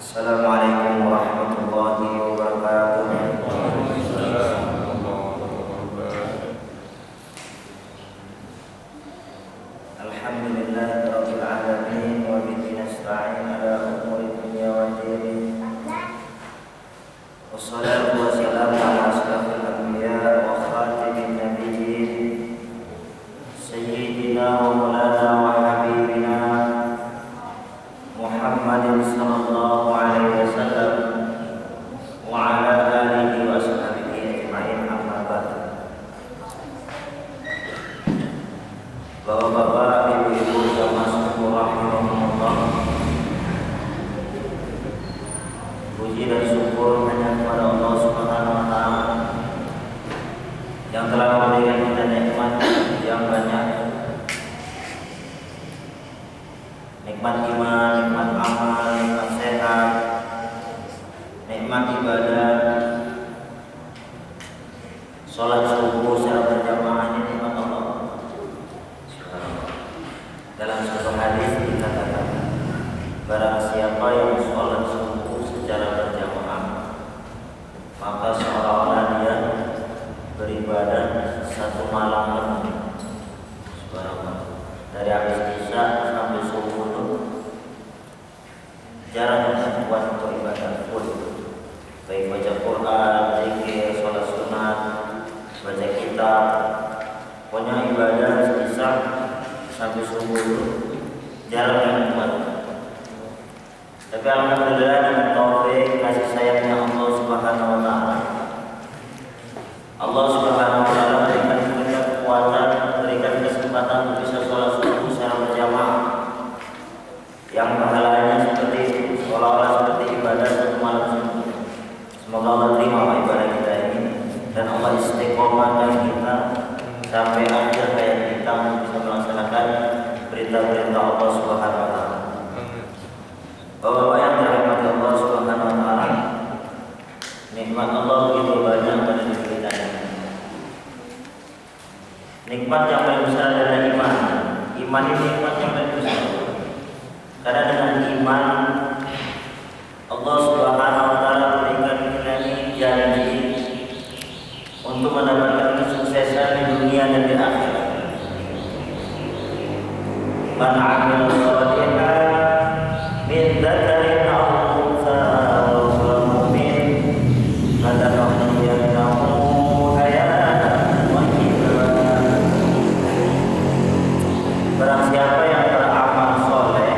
Assalamualaikum warahmatullahi wabarakatuh. Alhamdulillahirabbil alamin wa bihi nasta'in ala umuri dunya waddin. Wassalatu wassalamu ala asyrafil anbiya wa khatamin nabiyyin sayyidina wa maulana wa habibina Muhammadin sallallahu alaihi wasallam wa ala alihi wa sahbihi ajma'in, amma ba'd. Bapak-bapak, ibu-ibu jamaah sekalian rahimahumullah, puji dan syukur hanya kepada Allah Subhanahu wa taala yang telah memberikan kita nikmat yang banyak. Nikmat iman, nikmat amal, nikmat sehat, nikmat ibadah, sholat subuh secara berjamaah, ini nikmat Allah. Dalam satu hadis dikatakan, barang siapa yang sholat subuh secara berjamaah, maka seolah-olah dia beribadah satu malam penuh. Subhanallah. Dari habis isya sampai subuh itu jarang yang buat untuk ibadah full, baik baca Quran, zikir, sholat sunat, baca kitab, pokoknya ibadah isya sampai subuh itu jarang yang buat. Tapi alhamdulillah dengan taufik kasih sayangnya Allah Subhanahu wa taala, Allah Subhanahu wa taala berikan kita kekuatan, berikan kesempatan untuk bisa sholat subuh secara berjamaah yang pahalanya seperti itu, seolah-olah seperti ibadah satu malam subuh. Semoga Allah terima ibadah kita ini dan Allah istiqomahkan kita sampai akhir hayat kita untuk bisa melaksanakan perintah-perintah Allah Subhanahu wa taala. Bapak-bapak yang dirahmati Allah Subhanahu wa taala, nikmat Allah begitu banyak pada diri kita. Nikmat yang paling besar adalah iman. Iman ini nikmat yang paling besar. Karena dengan iman Allah Subhanahu wa taala berikan kita janji untuk mendapatkan kesuksesan di dunia dan di akhirat. Man 'amila shalihan min dzakarin aw untha wa huwa mu'min falanahyiyannahu hayatan thayyibah. Barang siapa yang beramal soleh,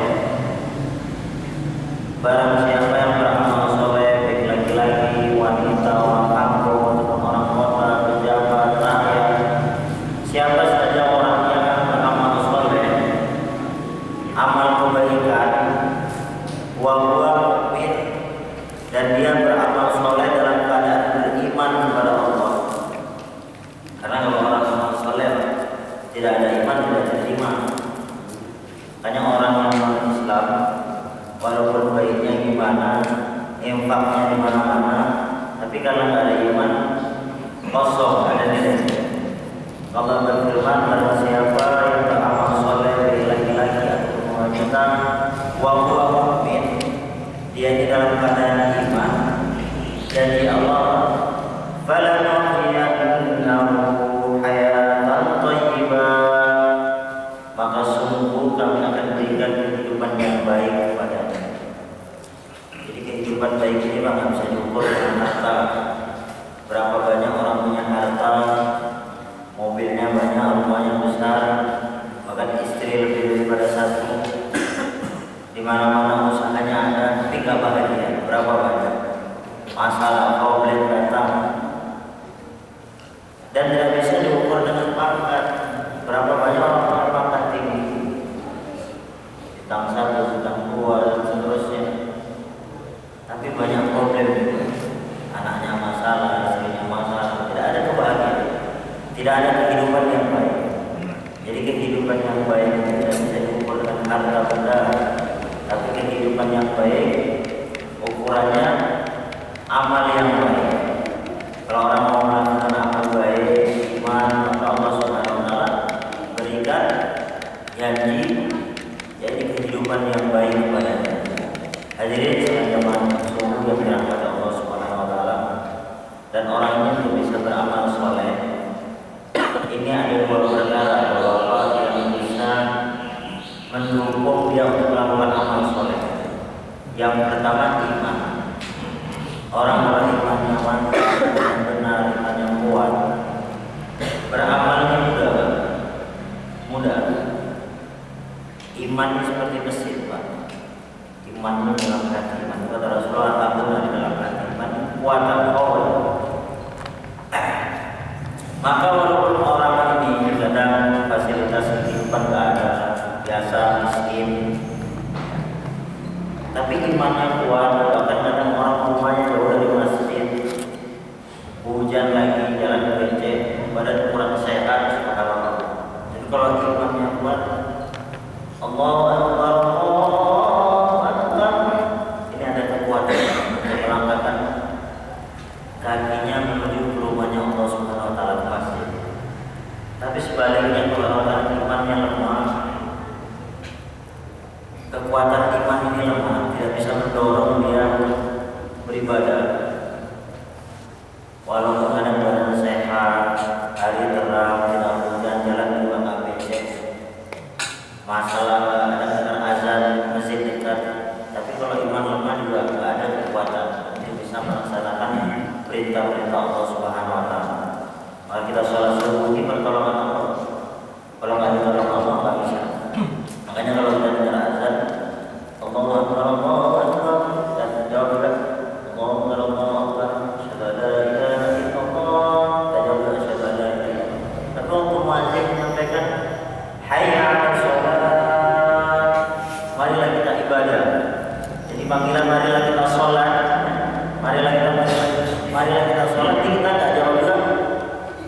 barang siapa yang beramal soleh, baik laki-laki, wanita, orang kampung, ataupun orang kota, pejabat, rakyat, siapa saja orang yang beramal soleh, amal kebaikan, wa huwa mu'min, dan dia beramal soleh dalam keadaan beriman kepada Allah. Karena kalau orang beramal soleh tidak ada iman, tidak diterima. Hanya orang yang non-Islam, walaupun baiknya gimana, infaknya di mana-mana, tapi karena nggak ada iman, kosong, ada nilainya. Allah berfirman, barang siapa yang beramal soleh dari laki-laki atau wanita, wa huwa mu'min, dia di dalam keadaan iman, janji Allah, falanuhyiyannahu hayatan thayyibah, maka sungguh kami akan berikan kehidupan yang baik kepadanya. Jadi kehidupan baik ini nggak bisa diukur dengan harta. Berapa banyak orang punya harta, mobilnya banyak, rumahnya besar, bahkan istri lebih daripada satu, di mana-mana usahanya ada, tapi nggak bahagia. Berapa banyak masalah, problem datang, dan tidak bisa diukur dengan pangkat. Berapa banyak orang punya pangkat tinggi, bintang 1, bintang 2, dan seterusnya, tapi banyak problem juga. Anaknya masalah, istrinya masalah, tidak ada kebahagiaan, tidak ada kehidupan yang baik. Jadi kehidupan yang baik tidak bisa diukur dengan harta benda, tapi kehidupan yang baik ukurannya amal yang baik. Kalau orang mau melakukan amal baik, iman, maka Allah Subhanahu wa taala berikan janji, jadi kehidupan yang baik kepadanya. Hadirin sekalian jemaah Yang pertama iman. Orang beriman yang mantap, yang benar, iman yang kuat, beramalnya mudah. Mudah. Iman seperti mesin, Pak. Iman itu dalam hati. Iman kata Rasulullah, tabungan di dalam hati. Iman kuat dan power. Maka walaupun orang ini kadang fasilitas kehidupan gak ada, biasa miskin, tapi imannya kuat. Bahkan kadang orang rumahnya jauh dari masjid, hujan lagi, jalan becek, badan kurang sehat, subhanallah. Jadi kalau imannya kuat, Allahu Akbar, Allahu Akbar, ini ada kekuatan untuk melangkahkan kakinya menuju ke rumahnya Allah Subhanahu Wa Taala ke masjid. Tapi sebaliknya kalau orang imannya lemah, kekuatan iman ini lemah, tidak bisa mendorong dia beribadah. Walaupun ada badan sehat, hari terang, tidak hujan, jalan juga nggak becek, masalah ada dengar azan, masjid dekat. Tapi kalau iman lemah juga nggak ada kekuatan untuk bisa melaksanakan perintah-perintah Allah Subhanahu Wa Taala. Maka kita sholat subuh ini pertolongan Allah. Kalau nggak ditolong Allah nggak bisa. Makanya kalau kita dengar azan, Allahu Akbar, Allahu Akbar, dan jawab juga Allahu Akbar, Allahu Akbar, asyhadu an la ilaha illallah, dan jawab juga asyhadu an la ilaha illallah. Tapi waktu muadzin menyampaikan hayya 'alas shalah, marilah kita ibadah. Jadi panggilan marilah kita sholat, marilah kita sholat, kita nggak jawab juga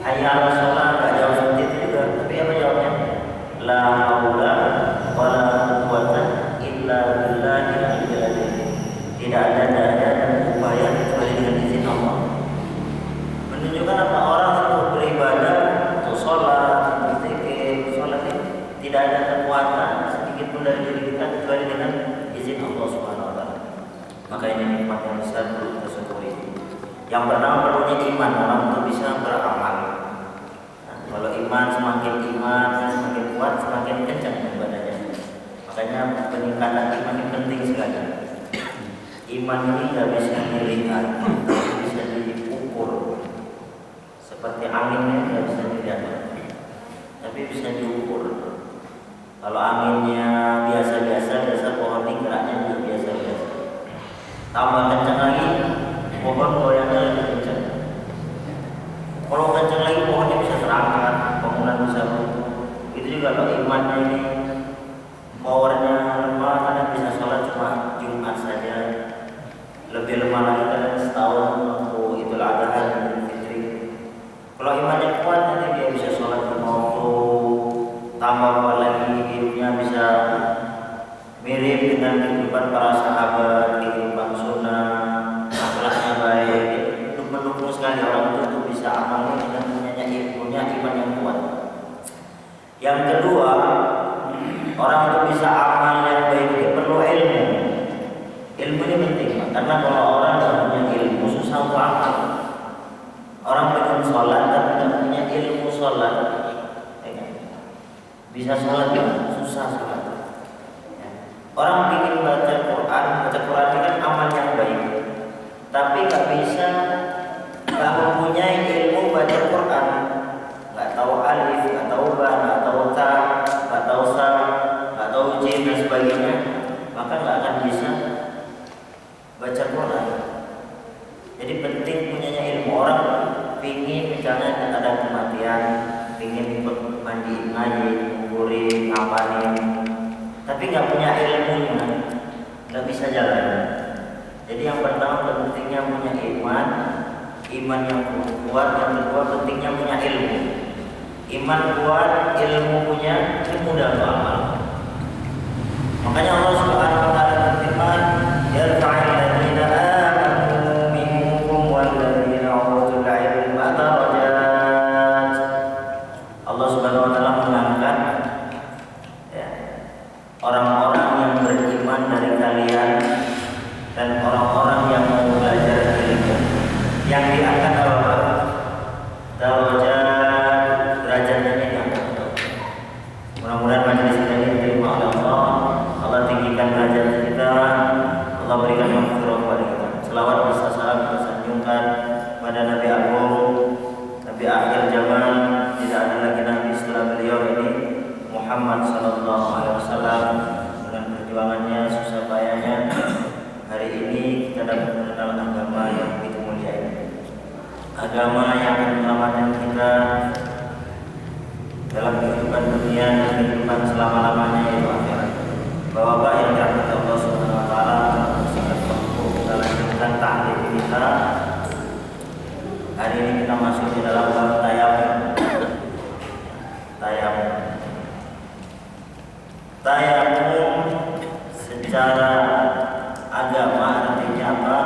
hayya 'alas shalah, nggak jawab seperti itu juga. Tapi apa jawabnya? La haula wala quwwata illa billahil aliyyil azim. Tidak ada daya dan upaya kecuali dengan izin Allah. Menunjukkan apa? Orang untuk beribadah, untuk sholat, berzikir, sholat ini tidak ada kekuatan sedikit pun dari diri kita kecuali dengan izin Allah Subhanahu Wa Taala. Maka ini nikmat yang besar perlu kita syukuri. Yang pertama perlunya iman, orang untuk bisa beramal. Kalau iman semakin kuat, semakin kencang ibadahnya. Makanya peningkatan iman ini penting sekali. Iman ini nggak bisa dilihat, tapi bisa diukur. Seperti anginnya nggak bisa dilihat, tapi bisa diukur. Kalau anginnya biasa-biasa, pohon ini geraknya juga biasa-biasa. Tambah kencang lagi, pohon goyangnya lebih kencang. Kalau kencang lagi pohonnya bisa terangkat, bangunan bisa runtuh. Itu juga kalau imannya ini powernya lemah, kadang bisa sholat cuma Jumat saja. Lebih lemah lagi kadang setahun waktu Idul Adha dan Idul Fitri. Kalau imannya kuat nanti dia bisa sholat lima waktu, tambah kuat lagi hidupnya bisa mirip dengan kehidupan para sahabat, kehidupan sunnah, akhlaknya baik. Untuk mendukung sekali orang itu untuk bisa amal dengan punya iman yang kuat. Yang kedua, orang untuk bisa amal yang baik itu perlu ilmu. Ilmu ini penting, karena kalau orang tidak punya ilmu susah untuk amal. Orang pengen sholat tapi tidak punya ilmu sholat, bisa sholat susah sholat. Orang ingin baca Quran ini kan amal yang baik, tapi nggak bisa, nggak mempunyai ilmu baca Quran, nggak tahu alif, nggak tahu ba, nggak tahu ta, nggak tahu sa, nggak tahu jim dan sebagainya, maka nggak akan bisa baca Quran. Jadi penting punyanya ilmu. Orang pingin misalnya ada kematian, pingin ikut mandi ngaji, nguburin, ngapalin, tapi nggak punya ilmunya, nggak bisa jalan. Jadi yang pertama pentingnya punya iman yang kuat. Yang kedua pentingnya punya ilmu. Iman kuat, ilmu punya, itu mudah untuk amal. Makanya Allah Subhanahu Wa Taala berfirman, yarfa'il ladzina amanu minkum wal ladzina utul ilma darajat. Allah Subhanahu Wa Taala mengangkat orang-orang yang beriman dari kalian dan orang-orang yang mau belajar ilmu. Yang diangkat apa? Derajatnya diangkat. Mudah-mudahan majelis kita ini diterima oleh Allah. Allah tinggikan derajat kita, Allah berikan maghfirah kepada kita. Selawat beserta salam kita sanjungkan pada Nabi Agung, Nabi akhir zaman, tidak ada lagi Nabi setelah beliau ini, Muhammad sallallahu alaihi wasallam. Dengan perjuangannya, susah payahnya, hari ini kita dapat mengenal agama yang begitu mulia ini. Agama yang akan menyelamatkan kita dalam kehidupan dunia dan kehidupan selama-lamanya, yaitu akhirat. Bapak-bapak yang dirahmati Allah Subhanahu wa taala, kita lanjutkan ta'lim kita. Hari ini kita masuk di dalam bab tayamum. Tayamum secara agama artinya apa?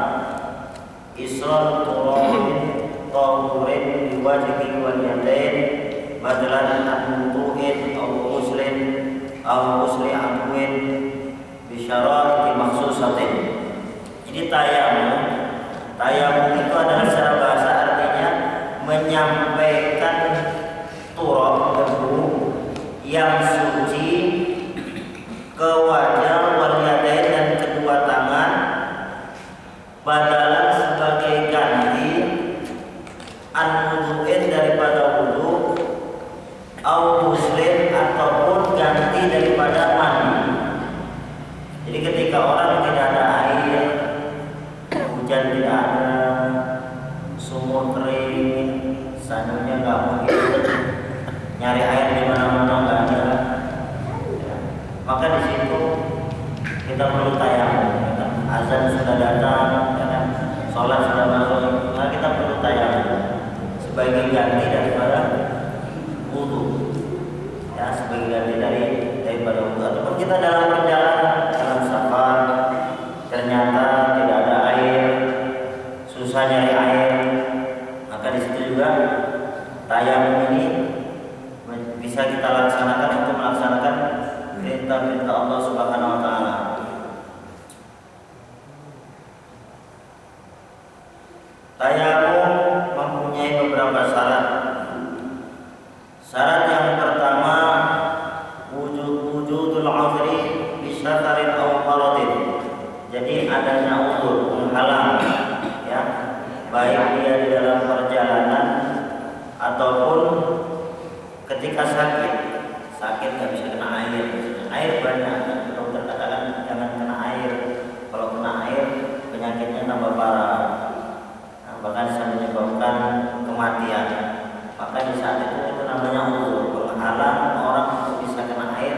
Isral turabin tahurin biwajhi wal yadain badlan an wudu'in aw ghuslin aw ghusli anwin bi syara'ati makhsusatin. Jadi tayamum itu adalah secara bahasa artinya menyampaikan turab, debu yang suci ke wajah wal yadain dan kedua tangan, badalan sebagai ganti an wudu'in daripada wudu, au muslim ataupun ganti daripada mandi. Jadi ketika orang tidak ada air, hujan tidak ada, sumur kering, sandunya nggak mungkin, nyari air di mana-mana nggak ada, ya, maka di situ kita perlu tayamum. Ya, azan sudah datang, ya, sholat sudah masuk, maka kita perlu tayamum sebagai ganti daripada wudu, ya, sebagai ganti daripada wudu. Ataupun kita dalam perjalanan, dalam safar, ternyata tidak ada air, susah nyari air, maka di situ juga tayamum ini bisa kita laksanakan untuk melaksanakan perintah-perintah Allah Subhanahu wa taala. Tayamum mempunyai beberapa syarat. Syarat yang pertama, wujudul uzri bi syafarin aw maradin. Jadi adanya uzur, penghalang, ya, baik dia di dalam perjalanan ataupun ketika sakit nggak bisa kena air banyak. Dokter katakan jangan kena air, kalau kena air penyakitnya tambah parah, bahkan bisa menyebabkan kematian. Maka di saat itu namanya uzur, penghalang orang untuk bisa kena air,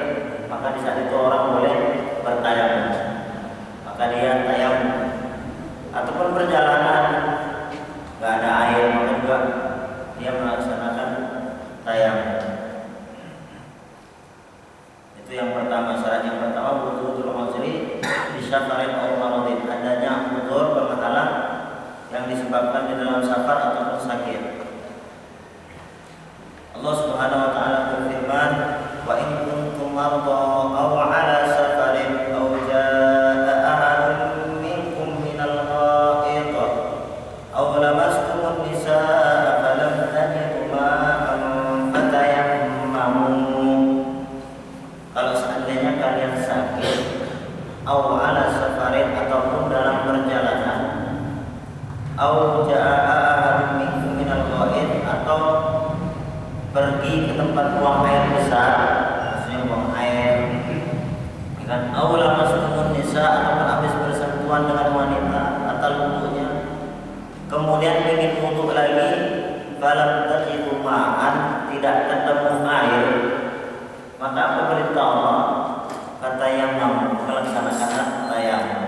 maka di saat itu orang boleh bertayamum, maka dia tayamum. Ataupun perjalanan nggak ada air, maka juga dia melaksanakan tayamum. Itu yang pertama, syarat yang pertama, wujudul uzri bi syafarin aw maradin, adanya uzur, penghalang yang disebabkan di dalam safar ataupun sakit. Allah Subhanahu wa taala berfirman, wa in kuntum marda aw ala safarin aw jaa ahadun minkum minal ghaid aw lamastumun nisaa falam tajidu ma'an fatayammamu. Kalau seandainya kalian sakit, aw ala safarin ataupun dalam perjalanan, aw jaa ahadun minkum minal ghaid atau pergi ke tempat buang air besar, maksudnya buang air, kan? Aw lamastumun nisa ataupun habis bersentuhan dengan wanita atau wudunya, kemudian ingin wudu lagi, falam tajidu ma'an, tidak ketemu air, maka apa perintah Allah? Kata yang melaksanakan tayamum.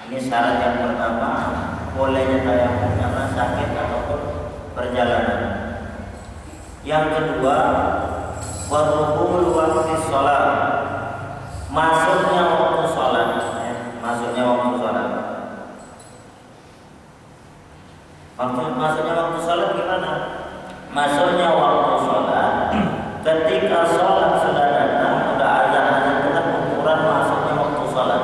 Ini syarat yang pertama, bolehnya tayamum karena sakit ataupun perjalanan. Yang kedua, wadukhul waqti shalah, masuknya waktu sholat, ya, masuknya waktu sholat. Masuknya waktu sholat gimana? Masuknya waktu sholat ketika sholat sudah datang, sudah azan dengan ukuran masuknya waktu sholat.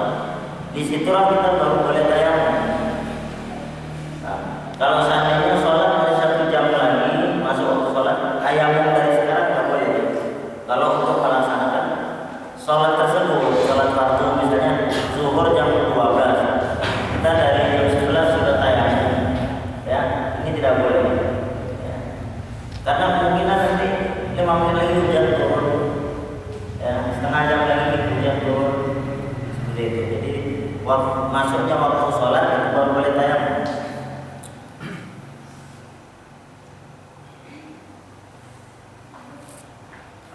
Disitulah kita baru boleh tayamum. Nah, kalau seandainya sholat masih 1 jam lagi masuk waktu sholat, tayamum dari sekarang nggak boleh. Kalau untuk melaksanakan sholat tersebut, sholat fardu misalnya zuhur jam 12, seperti itu. Jadi masuknya waktu sholat itu baru boleh tayamum.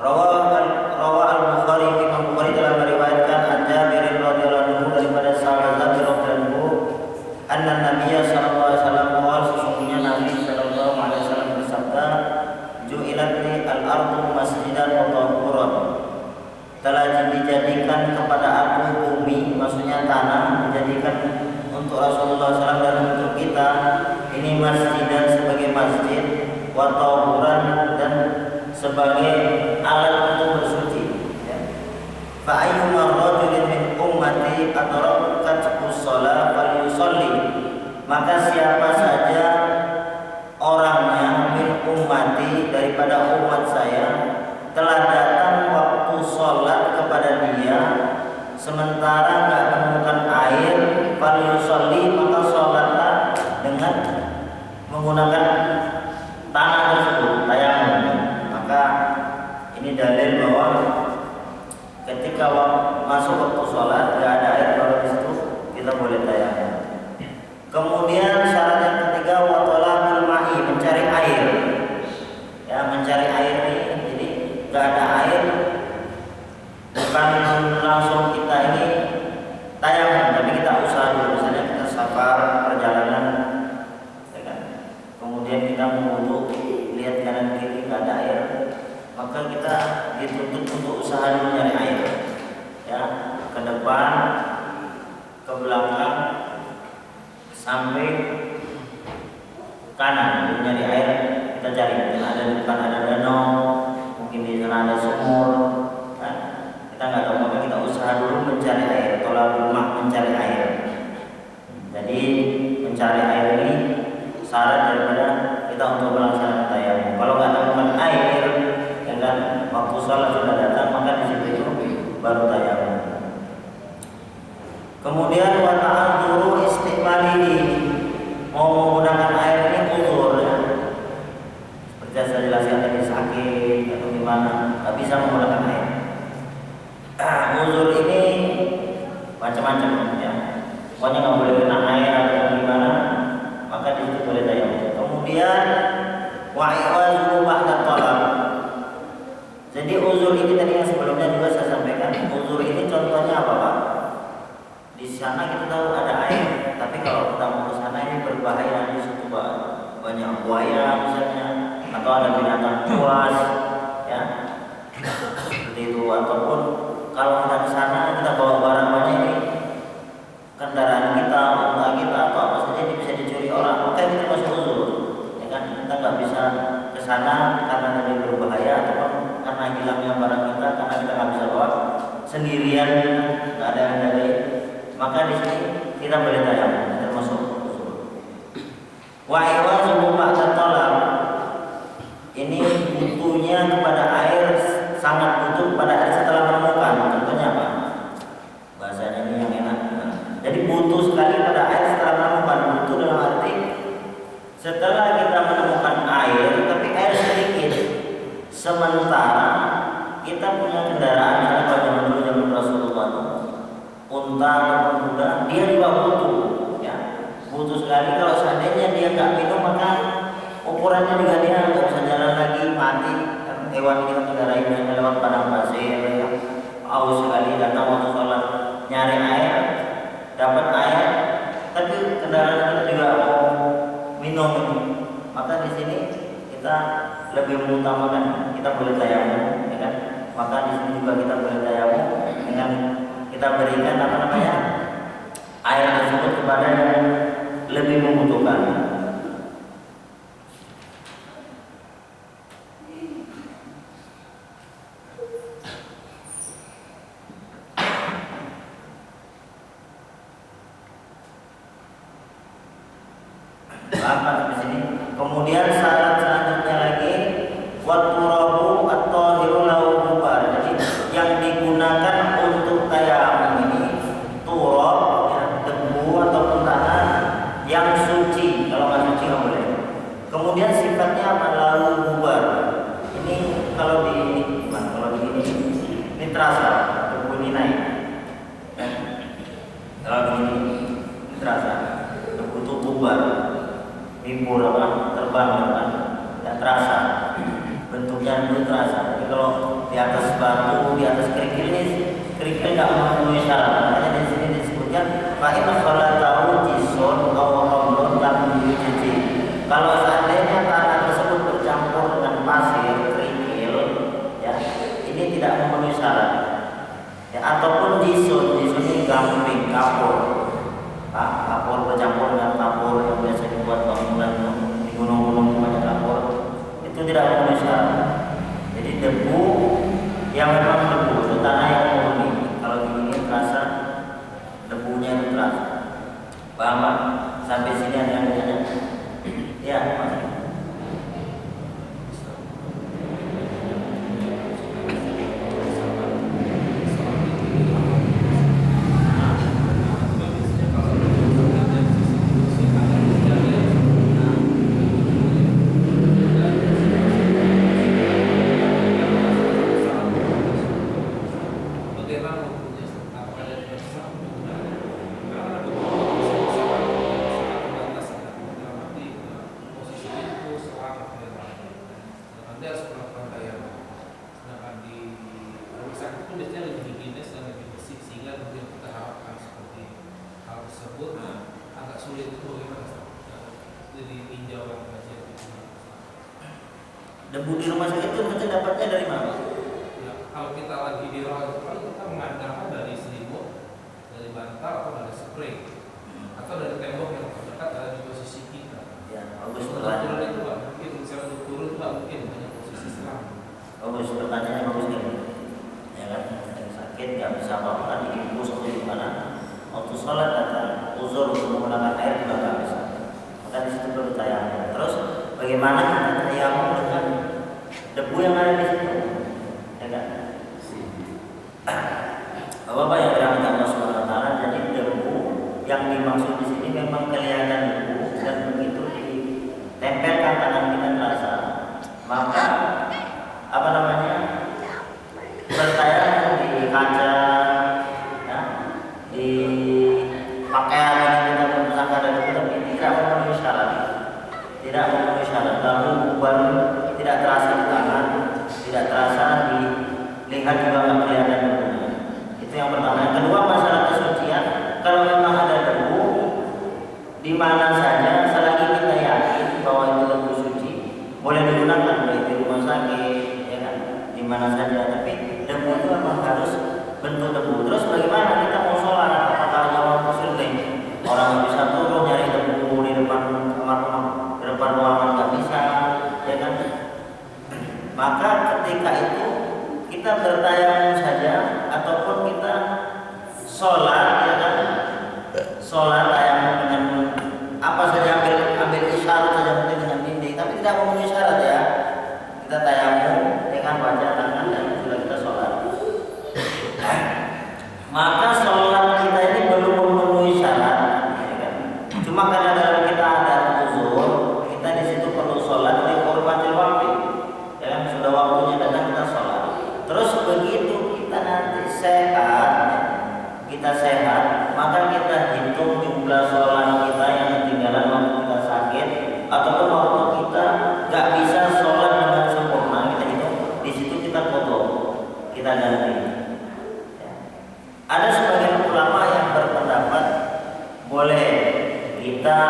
Rawah al-Bukhari, Imam Bukhari telah meriwayatkan an Jabir radhiyallahu anhu daripada sahabat Jabir radhiyallahu anhu, anna Nabiya sallallahu alaihi wasallam qala, sesungguhnya Nabi sallallahu alaihi wasallam bersabda, ju'ilat li al-ardu masjidan wa tahuran, telah dijadikan kepada aku bumi, maksudnya tanah, dijadikan untuk Rasulullah SAW dan untuk kita ini masjidan sebagai masjid, wa tahuran dan sebagai alat untuk bersuci. Fa ayyuma rajulin min ummati adrakat shalah falyusalli, maka siapa saja orangnya min ummati daripada umat saya telah datang waktu sholat kepada dia sementara nggak menemukan air, falyusalli, maka sholatlah dengan menggunakan tanah tersebut, tayamum. Maka ini dalil bahwa ketika masuk waktu sholat nggak ada air, baru di situ kita boleh tayamum. Kemudian syarat yang ketiga, wa talabul ma'i, mencari air. Ya, mencari air ini, jadi nggak ada air, bukan langsung kita ini tayamum, tapi kita usaha dulu. Misalnya kita safar perjalanan, ya kan? Kemudian kita mau lihat kanan kiri nggak ada air, maka kita dituntut untuk usaha dulu nyari air, ya, ke depan, ke belakang, sampai kanan, nyari air kita cari. Mungkin ada di depan ada danau, mungkin di sana ada sumur, kan? Kita nggak tahu, maka kita usaha dulu mencari air, tolak rumah mencari air. Jadi mencari air ini syarat daripada kita untuk melaksanakan tayamum. Kalau nggak temukan air, ya kan, waktu sholat sudah datang, maka di situ itu baru tayamum. Kemudian wa ta'adzuru istimalihi, mau menggunakan air ini uzur, ya. Seperti saya jelaskan tadi, sakit atau gimana, nggak bisa menggunakan air. Uzur ini macam-macam, ya. Pokoknya nggak boleh kena air atau gimana, maka di situ boleh tayamum. Kemudian wa'iwazu ba'da talab. Jadi uzur ini tadi yang sebelumnya juga saya sampaikan. Uzur ini contohnya apa, Pak? Di sana kita tahu ada air, tapi kalau kita mau ke sana ini berbahaya, di situ banyak buaya misalnya, atau ada binatang buas, ya, seperti itu. Ataupun kalau kita ke sana kita bawa barang banyak ini, kendaraan kita, unta kita atau apa saja ini bisa dicuri orang, maka kita masuk uzur, ya kan? Kita nggak bisa ke sana karena ini berbahaya, ataupun karena hilangnya barang kita, karena kita nggak bisa bawa sendirian, nggak ada yang dari. Maka di sini kita boleh tayamum, termasuk uzur. Wa iwazu ba'da talab, ini butuhnya kepada air, sangat butuh kepada air setelah menemukan. Contohnya apa? Bahasanya ini yang enak. Jadi butuh sekali pada air setelah menemukan. Butuh dalam arti setelah kita menemukan air, tapi air sedikit. Sementara kita punya kendaraan, misalnya pada zaman Rasulullah, unta ataupun kuda, dia juga butuh, ya, butuh sekali. Kalau seandainya dia nggak minum, maka ukurannya juga dia nggak bisa jalan lagi, mati. Hewan ini kendaraan misalnya lewat padang pasir, ya, haus sekali, datang waktu sholat nyari air, dapat air, tapi kendaraan kita juga mau minum, maka di sini kita lebih mengutamakan, kita boleh tayamum, ya kan? Maka di sini juga kita boleh tayamum dengan kita berikan air tersebut kepada yang lebih membutuhkan. Di sini. Kemudian syarat selanjutnya lagi, wat-turabu at-tahiru lahu gubar. Jadi yang digunakan untuk tayamum ini turab, ya, debu ataupun tanah yang suci. Kalau nggak suci nggak boleh. Kemudian sifatnya apa? Lahu gubar. Ini kalau di gimana? Kalau di ini terasa debu ini naik. Kalau gini terasa debu itu bubar, mimpur apa terbang kan, tidak terasa. Bentuknya itu terasa. Jadi kalau di atas batu, di atas kerikil ini kerikil nggak memenuhi syarat. Makanya di sini disebutkan fa'in khalatahu jisun aw ramlun lam yujzi. Kalau seandainya tanah tersebut bercampur dengan pasir, kerikil, ya ini tidak memenuhi syarat. Ya, ataupun jisun ini gamping, kapur, kapur bercampur dengan kapur yang biasa dibuat bangunan di gunung-gunung banyak kapur, itu tidak memenuhi syarat. Jadi debu yang memang debu itu tanah yang murni. Kalau begini terasa debunya itu terasa. Paham Pak? Sampai sini ada yang tanya? Ya, Pak. Debu di rumah sakit itu mungkin dapatnya dari mana? Ya, kalau kita lagi di rawat itu kita mengandalkan dari selimut, dari bantal atau dari spray, atau dari tembok yang terdekat ada di posisi kita. Ya, bagus turun pertanyaan. itu nggak mungkin, misalnya untuk turun nggak mungkin banyak posisi selam. Bagus pertanyaannya bagus nih. Ya kan, yang sakit nggak bisa apa-apa diimpus atau gimana? Waktu sholat datang uzur untuk menggunakan air juga nggak bisa. Maka di situ perlu tayamum. Terus bagaimana kita tayamum dengan debu yang ada di situ? Ya kan? Bapak-bapak yang dirahmati Allah Subhanahu wa taala, jadi debu yang dimaksud di sini memang kelihatan debu dan begitu ditempelkan tangan kita terasa. Maka apa namanya? Bertayamum di kaca, ya, di pakaian yang kita bersangka dan itu tidak memenuhi syarat. Tidak memenuhi syarat. Lalu bubar tidak terasa di tangan, tidak terasa di lihat juga nggak kelihatan debunya. Itu yang pertama. Yang kedua masalah kesucian. Kalau memang ada debu di mana saja, selagi kita yakin bahwa itu debu suci, boleh digunakan baik di rumah sakit, ya kan, di mana saja. Tapi debu itu memang harus bentuk debu. Terus bagaimana kita mau sholat? Apakah jawab muslim? Orang bisa turun nyari debu di depan kamar rumah, di depan ruangan nggak bisa, ya kan? Maka ketika itu kita bertayamum saja ataupun kita sholat, ya kan? Sholat tayamum dengan apa saja, ambil isyarat saja mungkin dengan dinding, tapi tidak memenuhi syarat ya. Kita tayamum dengan wajah tangan dan sudah kita sholat. Maka sholat kita ini belum memenuhi syarat, ya kan? Cuma karena dalam kita ada uzur, kita di situ perlu sholat di qurbatil waqti. Ya kan, sudah waktunya datang kita sholat. Terus begitu kita nanti sehat, kita sehat, maka kita hitung jumlah sholat kita yang ketinggalan waktu kita sakit ataupun waktu kita nggak bisa sholat dengan sempurna, kita hitung di situ, kita potong, kita ganti. Ya. Ada sebagian ulama yang berpendapat boleh kita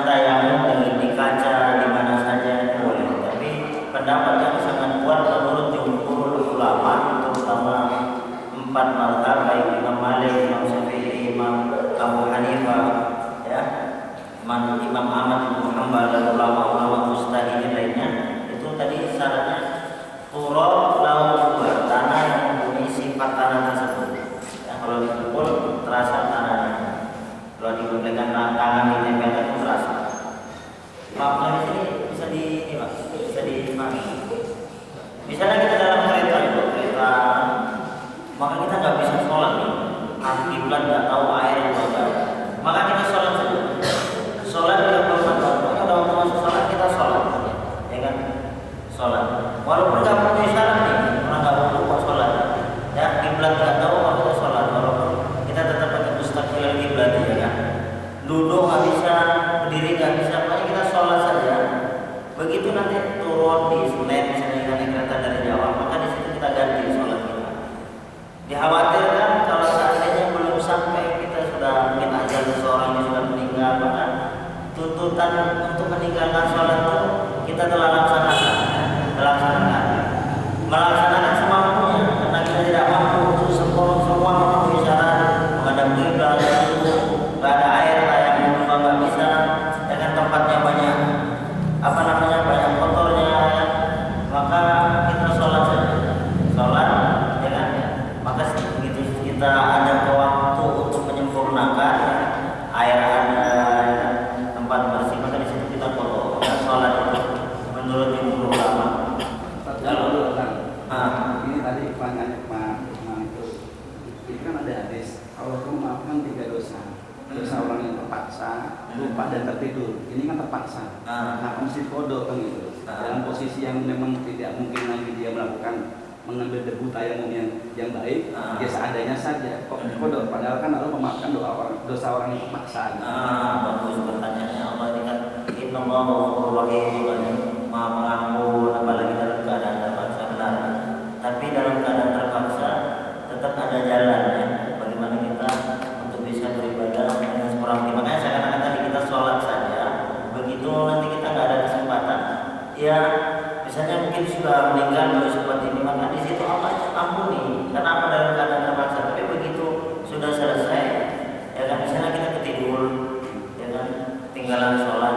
tayamum di kaca di mana saja boleh, tapi pendapat yang sangat kuat menurut jumhur ulama, terutama 4 mazhab baik Imam Malik, Imam Syafi'i, Imam Abu Hanifah, ya, Imam Ahmad bin Hanbal dan ulama-ulama mujtahidin lainnya, itu tadi syaratnya turab lau bubar, tanah yang mempunyai sifat tanah tersebut. Ya, kalau dipukul terasa tanahnya, kalau diberikan tangan ditempelkan itu terasa. Makna di sini bisa dipahami. Misalnya kita dalam kereta, maka kita nggak bisa sholat nih, kiblat nggak tahu air yang ada, maka kita sholat saja. Sholat tidak perlu sholat, maka dalam waktu sholat kita sholat, ya kan? Sholat. Walaupun nggak punya syarat nih, orang nggak perlu sholat, ya kiblat nggak tahu, maka kita sholat. Walaupun tuntutan untuk meninggalkan sholat itu kita telah melaksanakan semampunya, karena kita tidak mampu untuk semua memenuhi syarat menghadap kiblat, nggak ada air, tayamum juga nggak bisa, dengan tempatnya banyak banyak kotornya, maka kita sholat saja, ya kan? Maka begitu kita ada waktu untuk menyempurnakan, air ada, tempat bersih, maka di situ kita kotor. Maka sholat itu menurut jumhur ulama. Ini tadi pertanyaan Pak itu, ini kan ada hadis Allah memaafkan 3 dosa. Dosa orang yang terpaksa, lupa dan tertidur. Ini kan terpaksa. Nah, mesti kodok kan itu. Dalam posisi yang memang tidak mungkin lagi dia mengambil debu tayamum yang baik, dia seadanya saja. Kok kodok? Padahal kan Allah memaafkan dosa orang yang terpaksa. Bagus pertanyaannya. Allah ini kan Innallaha ghafurur rahim, Maha Pengampun, apalagi dalam keadaan terpaksa, benar. Tapi dalam keadaan terpaksa tetap ada jalan, ya. Bagaimana kita untuk bisa beribadah dengan seperti, makanya saya katakan tadi kita sholat saja. Begitu nanti kita nggak ada kesempatan, ya misalnya mungkin sudah meninggal baru seperti ini, maka di situ Allah ampuni. Kenapa dalam keadaan terpaksa? Tapi begitu sudah selesai, ya kan, misalnya kita ketidur, ya kan, tinggalan sholat,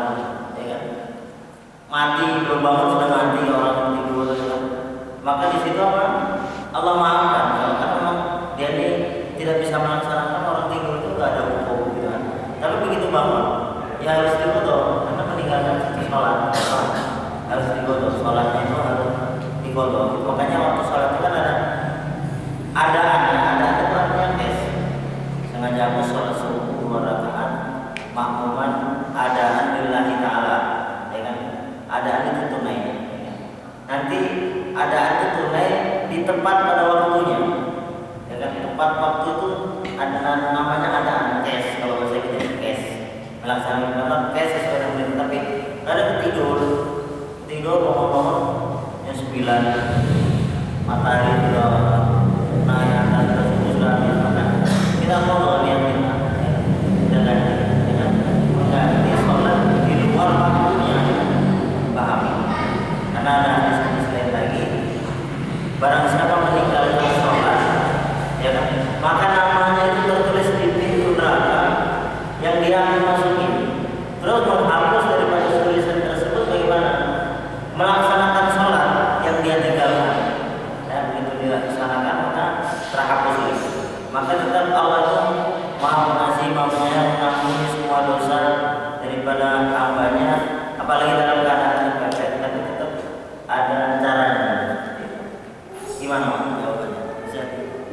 ya kan, mati, belum bangun sudah mati orang tidur, ya kan? Maka di situ apa? Allah maafkan. Karena memang dia ini tidak bisa melaksanakan, orang tidur itu nggak ada hukum, gitu kan. Tapi begitu bangun, ya harus dikodok, karena meninggalkan sholat. Harus dikodok, sholatnya itu harus dikodok. Makanya waktu sholat itu kan ada artinya tes. Sengaja aku sholat subuh 2 rakaat makmuman adaan lillahi ta'ala, ya kan? Adaan itu tunai, ya kan? Nanti adaan itu tunai di tempat pada waktunya, ya kan? Tempat waktu itu ada namanya adaan tes, kalau bahasa kita tes, melaksanakan tes sesuai dengan itu. Tapi kadang tidur bangun jam 9, matahari sudah naik atas, terus sudah habis makan, kita mau lihat kita dengan mengganti sholat di luar waktunya, paham? Karena ada hadis lain lagi, barang siapa meninggalkan sholat, ya kan, maka namanya itu tertulis di pintu neraka yang dia akan masuki. Terus menghapus daripada tulisan tersebut bagaimana? Melaksanakan sholat yang dia tinggalkan, dan begitu dilaksanakan maka terhapus itu. Maka tetap Allah itu Maha Pengasih, Maha Penyayang, mengampuni semua dosa daripada hambanya, apalagi dalam keadaan terpepet. Tapi tetap ada caranya. Gimana jawabannya?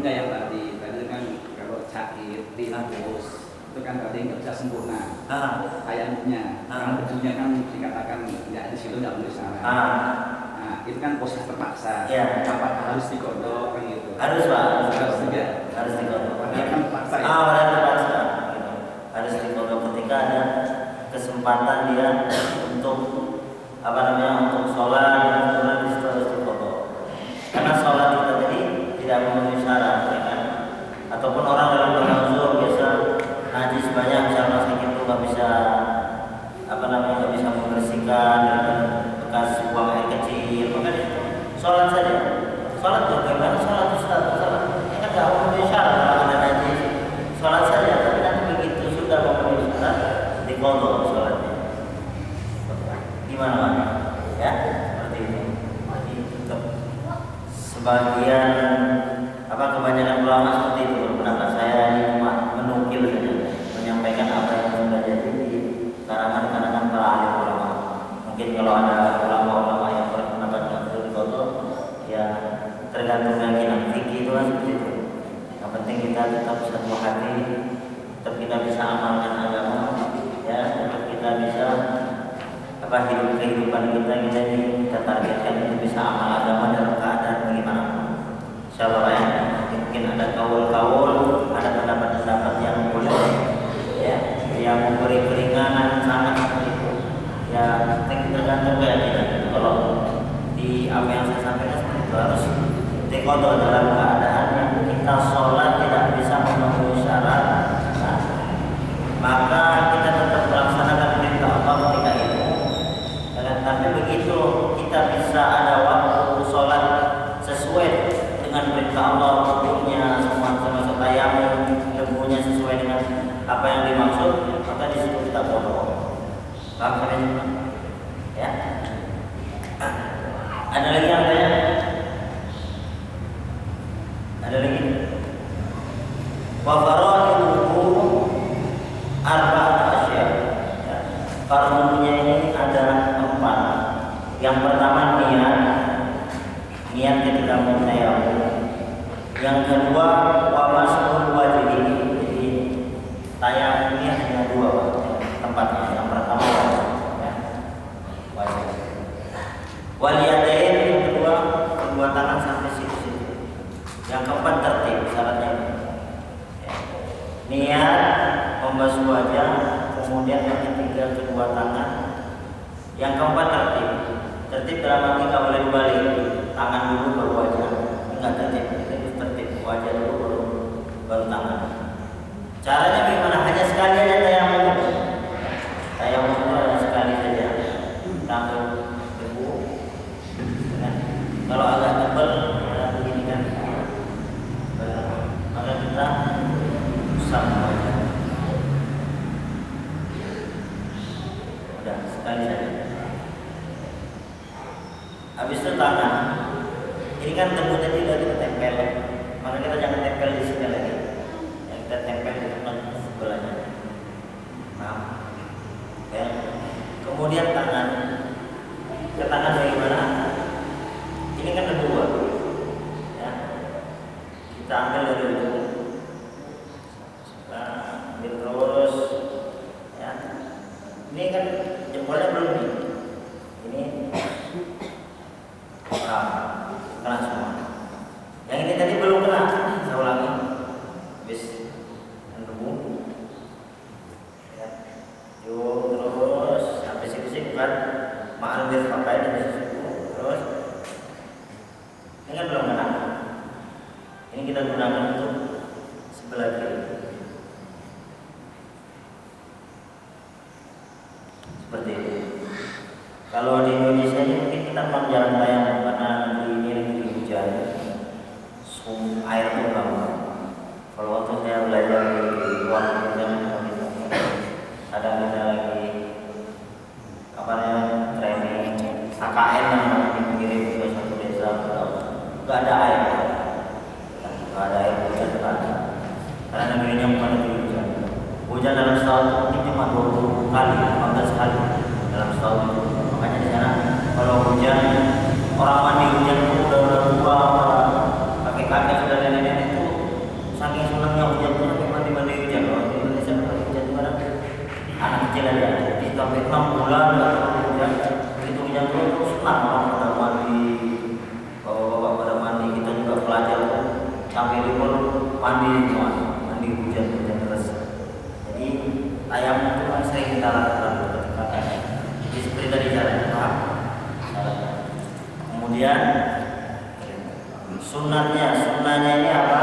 Enggak, yang tadi kan kalau sakit dihapus itu kan tadi nggak bisa sempurna. Tayamumnya, karena bajunya kan dikatakan nggak di situ, nggak boleh salah. Nah, itu kan posisi terpaksa. Ya. Apakah harus dikodok kan gitu? Harus, Pak. Harus juga. Harus dikodok. Padahal kan terpaksa ya. Padahal terpaksa. Gitu. Harus dikodok ketika ada kesempatan dia untuk untuk sholat di situ harus dikodok. Karena sholat kita tadi tidak memenuhi syarat, ya kan? Ataupun orang dalam keadaan uzur biasa najis banyak, misalnya sakit itu nggak bisa nggak bisa membersihkan dengan bekas buang air kecil, maka itu sholat saja. Sholat bagaimana? Sholat Ustaz, sholat ini kan nggak memenuhi syarat kalau ada najis. Sholat saja, tapi nanti begitu sudah memenuhi syarat dikodok sholatnya. Gimana Pak? Ya, seperti itu. Jadi tetap sebagian kebanyakan ulama seperti itu berpendapat. Saya ini cuma menukil saja, menyampaikan apa yang sudah jadi di karangan para alim ulama. Mungkin kalau ada ulama-ulama yang berpendapat nggak perlu dikodok, ya tergantung keyakinan fikih itu kan seperti itu. Yang penting kita tetap satu hati, tetap kita bisa amalkan agama, ya, tetap kita bisa hidup kehidupan kita ini kita targetkan untuk bisa amal agama dalam keadaan bagaimana. Insyaallah ya. Mungkin ada kaul-kaul, ada pendapat-pendapat yang boleh, ya, yang memberi keringanan sangat seperti itu. Ya, tergantung keyakinan. Kalau di apa yang saya sampaikan seperti itu harus dikodok dalam keadaan yang kita sholat tidak bisa memenuhi syarat, maka kita tetap melaksanakan perintah Allah masuk, maka di situ kita potong. Paham sampai sini? Ya. Ada lagi yang tanya? Ada lagi? Wa fara'iduhu arba'atu asya. Ya. Fardunya ini ada 4. Yang pertama niat ketika mau tayamum. Yang kedua wa mas'ul wajhi. Jadi tayamumnya hanya 2 tempatnya. Yang pertama ya, wajib. Wal yadain, yang kedua kedua tangan sampai situ. Yang keempat tertib syaratnya. Ya. Niat membasuh wajah, kemudian yang ketiga kedua tangan. Yang keempat tertib. Tertib dalam arti nggak boleh dibalik. Tangan dulu baru wajah. Enggak tertib. Tertib wajah dulu baru tangan. Caranya gimana? Hanya sekali aja tayamum. Tayamum itu hanya sekali saja. Tangan debu. Kalau agak tebal begini kan, maka kita usap wajah. Udah sekali saja. Habis itu tangan. Ini kan debu tadi udah kita tempel, maka kita jangan tempel di sini lagi. Yang kita tempel di tempat sebelahnya. Nah, ya. Kemudian tangan. Ke tangan bagaimana? Ini kan debu, ya. Kita ambil dari ujung. Kita ambil terus, ya. Ini kan jempolnya belum nih. Ini kena semua. Yang ini tadi belum kena. Saya ulangi. Habis debu. Ya. Yuk terus sampai situ kan ma'al pakai dari situ. Terus ini kan belum kena. Ini kita gunakan untuk sebelah kiri. Seperti itu. Kalau di Indonesia ini mungkin kita memang jarang tayamum karena ini lagi hujan, air itu lama. Kalau waktu saya belajar di luar ada kita lagi apa namanya training KKN yang dikirim ke satu desa, nggak ada air, hujan kan? Karena negerinya bukan negeri hujan. Hujan dalam setahun mungkin cuma 20 kali, 15 kali dalam setahun itu. Makanya di sana kalau hujan, orang mandi hujan itu udah tua, kakek-kakek sudah nenek-nenek itu saking senangnya hujan itu sampai mandi hujan. Kalau di Indonesia kalau hujan itu kadang anak kecil aja, jadi sampai 6 bulan atau hujan, itu hujan terus senang orang pada mandi, bapak-bapak pada mandi, kita juga pelajar sampai libur mandi semua, mandi hujan terus. Jadi tayamum itu kan sering kita lakukan ketika seperti tadi caranya, paham? Kemudian sunnahnya ini apa?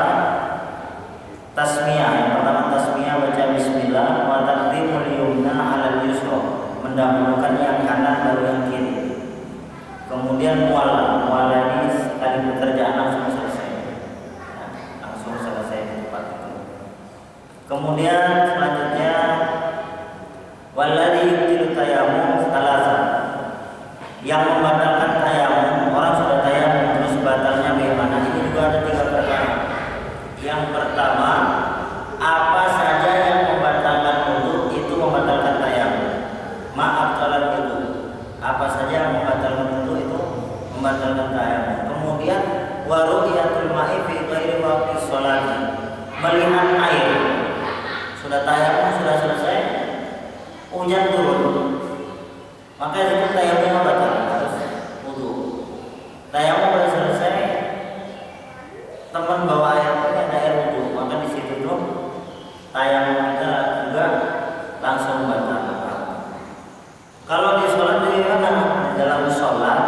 Tasmiyah. Yang pertama tasmiyah, baca bismillah wa taqdimul yumna 'alal yusra, mendahulukan yang kanan baru yang kiri. Kemudian mualla ini sekali pekerjaan langsung selesai. Ya, langsung selesai di tempat itu. Kemudian selanjutnya walladzi yubtilu tayammum salasa, yang membatalkan tayamum, orang sudah tayamum terus batalnya bagaimana? Ini juga ada 3 perkara. Yang pertama, apa saja yang membatalkan wudu itu membatalkan tayamum. Maaf kalau wudu, apa saja yang membatalkan wudu itu membatalkan tayamum. Kemudian waru'iyatul ma'i fi ghairi waqti shalat, melihat air. Sudah tayamum, sudah selesai, hujan turun, maka itu tayamum batal, harus wudu. Tayamum sudah selesai, teman bawa air, ada air wudu, maka di situ tuh tayamum kita juga langsung batal. Kalau di sholat bagaimana? Dalam sholat,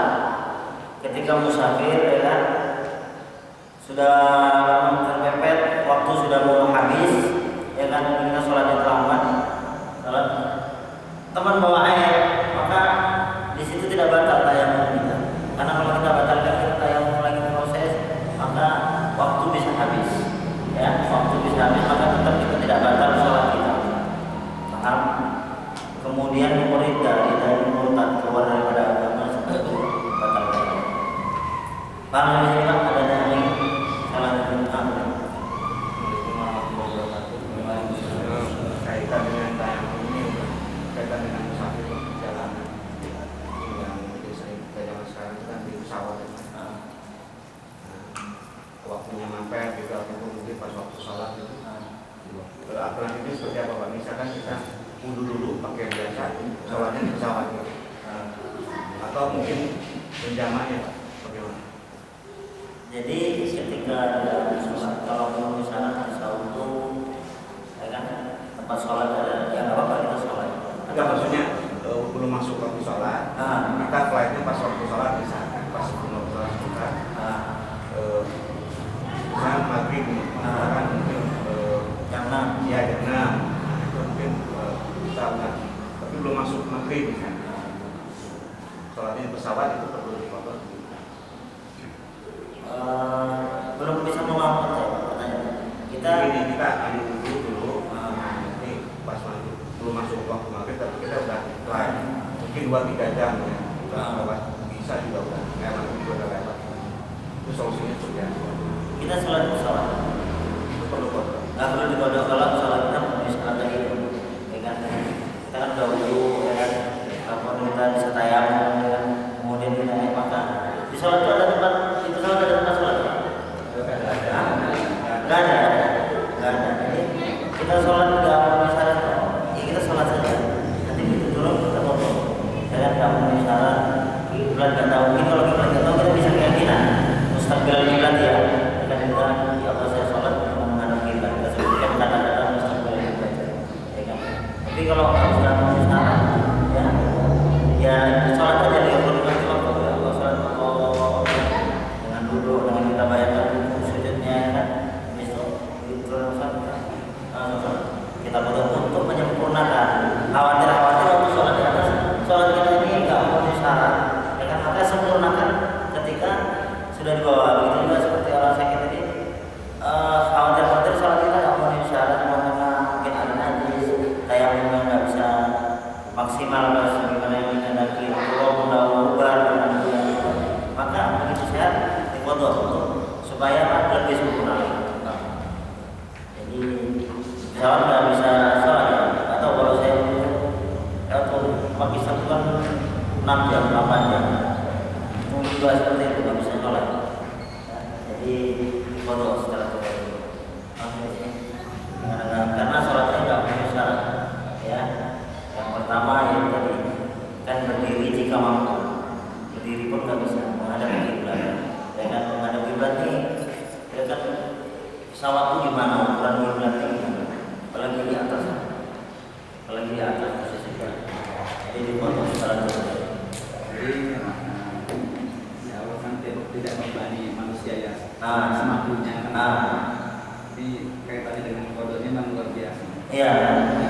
ketika musafir, ya kan, sudah terpepet, waktu sudah mau habis, ya kan, kita sholatnya terlambat, sholat, teman bawa air, maka di situ tidak batal tayamum kita. Karena kalau kita batalkan kita tayamum lagi proses, maka waktu bisa habis. Ya, waktu bisa habis, maka tetap kita tidak batal sholat. alternatifnya seperti apa Pak? Misalkan kita wudhu dulu pakai biasa, sholatnya di pesawat gitu. Atau mungkin berjamaahnya Pak? Bagaimana? Jadi ketika ada sholat, kalau misalnya bisa untuk ya kan tempat sholat ada, ya nggak apa-apa kita sholat. Enggak, maksudnya belum masuk waktu sholat, kita flightnya pas waktu sholat misalkan pas sebelum waktu sholat kita, misalnya maghrib, misalkan mungkin Jam 6. ya jam 6, itu mungkin kita udah, tapi belum masuk maghrib misalnya. Sholatnya di pesawat itu perlu dipotong. Belum bisa mengangkat pertanyaan. Kita ambil dulu, nanti pas maghrib belum masuk waktu maghrib, tapi kita udah flight, mungkin 2-3 jam ya, udah lewat, bisa juga udah lewat, udah lewat. Itu solusinya sudah. kita sholat di pesawat. Itu perlu kok. Nggak perlu dikodok kalau sholat kita bisa tadi itu, ya kan? Kita kan udah wudhu, ya kan? Kalau kita bisa tayamum, ya kan? Kemudian kita naik makan. Di sholat itu ada tempat, di pesawat ada tempat sholat. Nggak ada. Jadi kita sholat nggak mau syarat, ya kita sholat saja. Nanti begitu turun kita ngomong. Ya kan nggak mau syarat. Kiblat nggak tahu. Mungkin kalau kiblat nggak tahu kita bisa keyakinan. Mustaqbil kiblat ya. Kita ya Allah saya sholat menghadap kiblat. Kita sebutkan kata-kata mustaqbil kiblat. Ya kan. Tapi kalau nggak bisa mau syarat, ya sholat aja dia perlu nanti waktu ya Allah sholat dengan duduk dengan kita bayangkan sujudnya ya kan. Kita butuh untuk menyempurnakan. Khawatir waktu sholat di atas sholat kita ini nggak memenuhi syarat. Ya kan maka sempurnakan ketika sudah dibawa. Begitu juga seperti orang sakit tadi. Khawatir sholat kita nggak memenuhi syarat karena mungkin ada najis, tayamumnya nggak bisa maksimal sebagaimana yang dikehendaki Allah ubar maka begitu sehat dipotong supaya lebih sempurna. Jadi pesawat nggak bisa sholat ya. Atau kalau saya atau pagi satu kan 6 jam, 8 jam mungkin juga seperti itu nggak bisa sholat. Jadi dipotong secara terbaik. Karena sholatnya nggak punya syarat ya. Yang pertama yang tadi kan berdiri jika mampu, berdiri pun nggak bisa menghadap kiblat. Ya kan menghadap kiblat ini, ya kan pesawat itu gimana ukuran kiblatnya gimana? Apalagi di atas, posisinya. Jadi dipotong secara terbaik. Jadi ya Allah kan tidak membebani manusia ya semampunya. Jadi kayak tadi dengan kodenya memang luar biasa. Iya.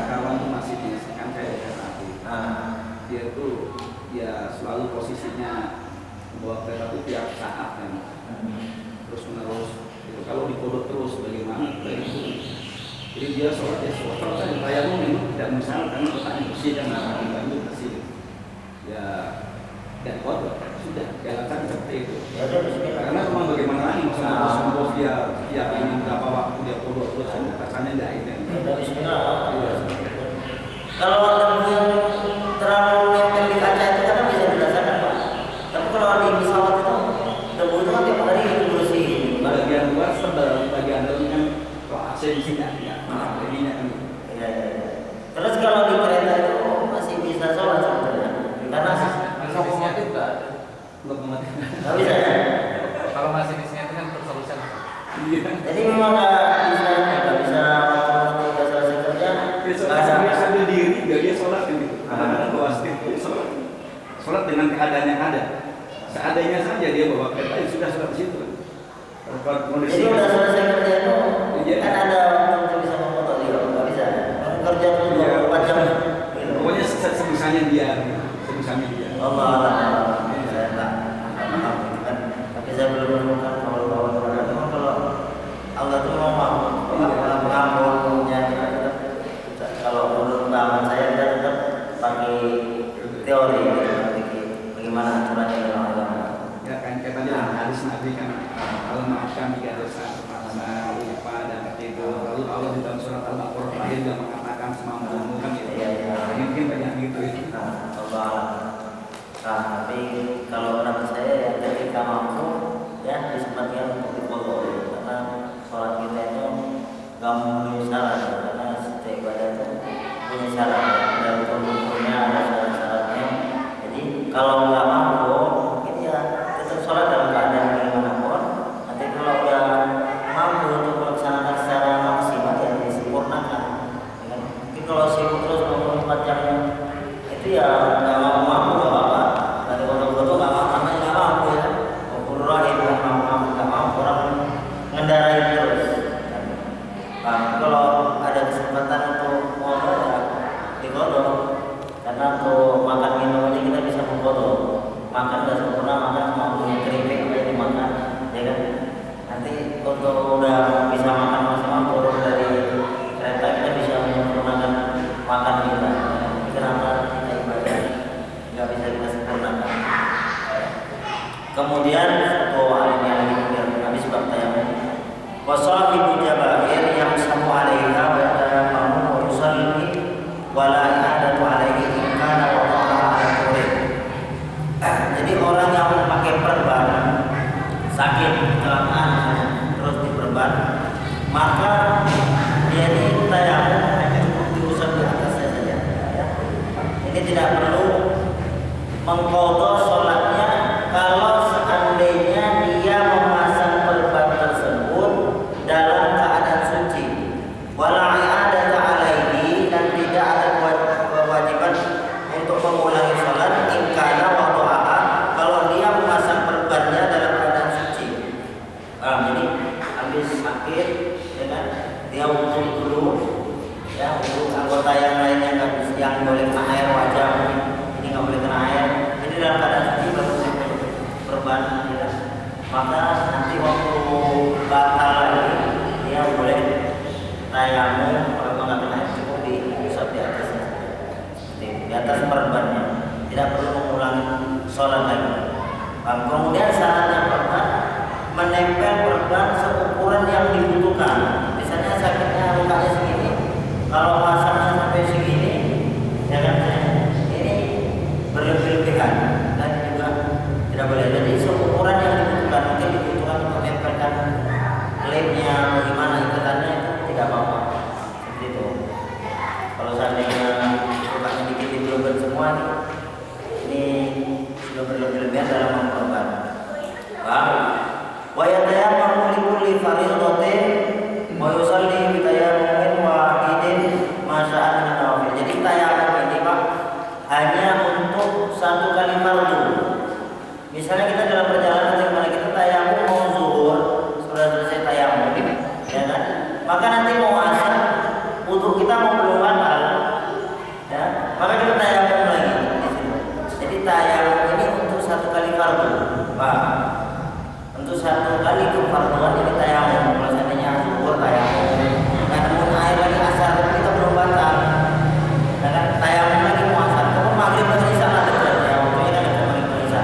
Kawan tuh masih kan kayak kereta api. Dia tuh ya selalu posisinya membawa kereta itu tiap saat kan. Terus menerus. Itu kalau dikodok terus bagaimana? Jadi dia sholat saja. Tayamum memang tidak misalkan karena otaknya bersih dan itu bersih. Ya dan kodok sudah jalankan seperti itu. Ya udah bismillah. Karena memang bagaimana lagi masalah dia tiap ini berapa waktu dia kodok terus rasanya tidak ini. Udah bismillah. Kalau ada yang terlalu nempel di kaca itu kan bisa dirasakan Pak. Tapi kalau di pesawat itu debu itu kan tiap hari itu bersih. Bagian luar sebel, bagian dalam kan kalau AC di sini ya, jadinya kan. Iya. Terus kalau di kereta itu masih bisa sholat sebetulnya. Karena lokomotif nggak ada. Lokomotif. nggak bisa ya. Kalau masih di sini kan persolusian. Iya. Jadi memang nggak bisa selesai kerja. Dia sambil diri, dia sholat kan gitu. Kadang-kadang bawa stick sholat dengan keadaan yang ada. Seadanya saja dia bawa kereta ya sudah sholat di situ. Jadi udah selesai kerja itu kan ada waktu bisa memotong dia, nggak bisa. Kerja tuh 24 jam. Pokoknya sebisanya dia. Allah, saya tak paham kan. Tapi saya belum menemukan kalau Allah itu mau mengampunnya. Kalau menurut pemahaman saya kita tetap pakai teori, bagaimana aturannya dalam agama. Ya kan kayak tadi hadis Nabi kan kalau maafkan 3 dosa pertama lupa dan ketiga lalu Allah di dalam surat Al-Baqarah juga mengatakan semampumu kan gitu. Mungkin banyak gitu itu. Allah. Tapi kalau pendapat saya ya ketika mampu ya disempatkan untuk dipotong karena sholat kita itu nggak memenuhi syarat karena kalau sibuk terus 24 jam itu ya nggak mampu nggak apa-apa. Dari foto-foto nggak mampu, namanya nggak mampu ya. Rahim nggak mampu orang ngendarai terus. Kalau ada kesempatan untuk foto ya difoto. Karena untuk makan minum aja kita bisa memfoto. Makan nggak sempurna, makan cuma punya keripik aja dimakan, ya kan? Nanti untuk udah bisa makan maksimal turun dari kereta kita bisa menyempurnakan makan kita. Kenapa kita ibadah nggak bisa kita sempurnakan? Kemudian satu alimnya lagi biar habis bab tayamum. Wasahibu jabahir yang samu alaiha wa yatayammamu wa yusalli wa la i'adatu alaihi in kana wada'aha ala qurin. Jadi orang yang memakai perban sakit kecelakaan terus diperban, maka dia ini tayamum hanya cukup diusap di atasnya saja ya. Ini tidak perlu mengqadha sholatnya kalau seandainya dia memasang perban tersebut dalam keadaan suci. Wala i'adata alaihi, dan tidak ada kewajiban untuk mengulangi sholat in kana wada'aha kalau dia memasang perbannya dalam keadaan suci. Jadi habis sakit ya kan, dia wudu dulu ya, wudu. Anggota yang lainnya nggak bisa, yang boleh kena air wajah, ini nggak boleh kena air, ini dalam keadaan suci baru perban ya. Maka nanti waktu batal lagi dia boleh tayamum, kalau nggak kena air cukup diusap di atasnya, di atas perbannya, tidak perlu mengulangi sholat lagi. Kemudian syaratnya perban menempel perban seukuran yang dibutuhkan. Misalnya sakitnya lukanya segini, kalau pasangnya sampai segini, ya kan, ini berlebih-lebihan dan juga tidak boleh. Jadi seukuran yang dibutuhkan, mungkin dibutuhkan untuk menempelkan lemnya, bagaimana ikatannya itu tidak apa-apa. Seperti itu. Kalau seandainya lukanya dikit dilebih semua, ini sudah berlebih-lebihan dalam memperban. Wa yatayammamu li kulli fardhatin wa yusalli bi tayammumin wahidin ma sya'a min nawafil. Jadi tayamum ini Pak hanya untuk satu kali fardu. Misalnya kita dalam perjalanan di mana kita tayamum mau zuhur, sudah selesai tayamum, ya kan? Maka nanti mau asar, wudu kita mau belum batal, ya. Maka kita tayamum lagi di situ. Jadi tayamum ini untuk satu kali fardu, Pak. Untuk satu kali kefarduan ini tayamum. Kalau seandainya zuhur tayamum, nggak nemu air lagi asar, tapi kita belum batal, ya kan? Tayamum lagi mau asar, kalau maghrib masih isya ada ya, waktunya kan ada maghrib isya.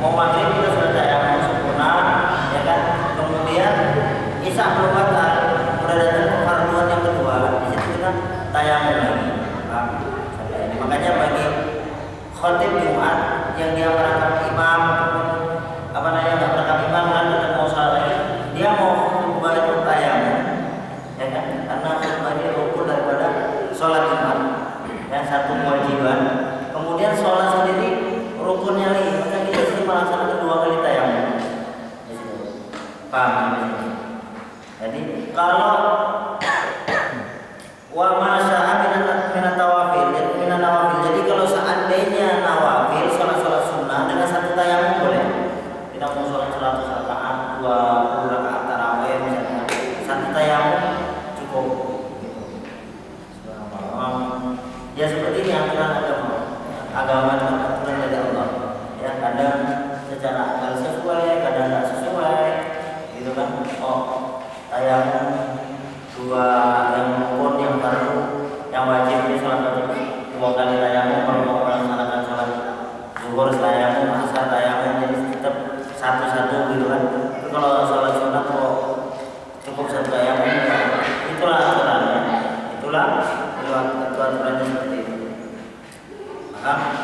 Mau maghrib kita sudah tayamum sempurna, ya kan? Kemudian isya belum batal, udah datang kefarduan yang kedua, di situ kita tayamum lagi. Sampai ini. Makanya bagi khotib Jumat yang dia merangkap imam ataupun nggak berangkat imam kan mau salat lagi, dia mau khutbah itu tayamum, ya kan? Karena khutbah ini rukun daripada sholat Jumat, dan satu kewajiban. Kemudian sholat sendiri rukunnya lagi, maka kita sih melaksanakan 2 kali tayamum. Paham? Jadi kalau wa ma sya'a minan nawafil, jadi kalau seandainya nawafil sholat sunnah dengan satu tayamum boleh. Kita mau sholat 100 rakaat, 20 rakaat tarawih misalnya, satu tayamum cukup gitu. Ya seperti ini aturan agama itu aturan dari Allah. Ya kadang secara akal sesuai, kadang tidak sesuai, gitu kan? Oh tayamum 2 yang rukun, yang fardu, yang wajib ini sholat wajib 2 kali tayamum. Kalau mau melaksanakan sholat zuhur tayamum, asar tayamum, jadi tetap satu-satu gitu kan. Tapi kalau sholat sunnah kok cukup satu tayamum, itulah aturannya. Itu aturannya seperti itu. Paham?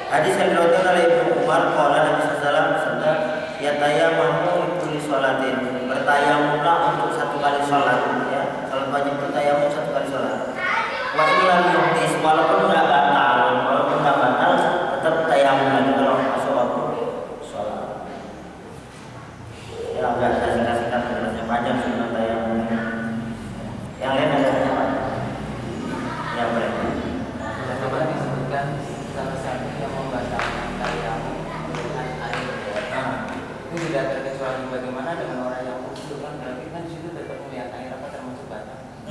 Hadis yang diriwayatkan oleh Ibnu Umar, qala Nabi sallallahu alaihi wasallam bersabda, ya tayammamu li kulli sholatin. Bertayamumlah untuk satu kali sholat, ya. Salat wajib bertayamum satu kali sholat. Wa illa yuhdis, walaupun enggak batal, tetap tayamum lagi kalau masuk waktu sholat. Ya agak singkat-singkat, penjelasannya panjang sebenarnya tayamum. Yang lain ada apa?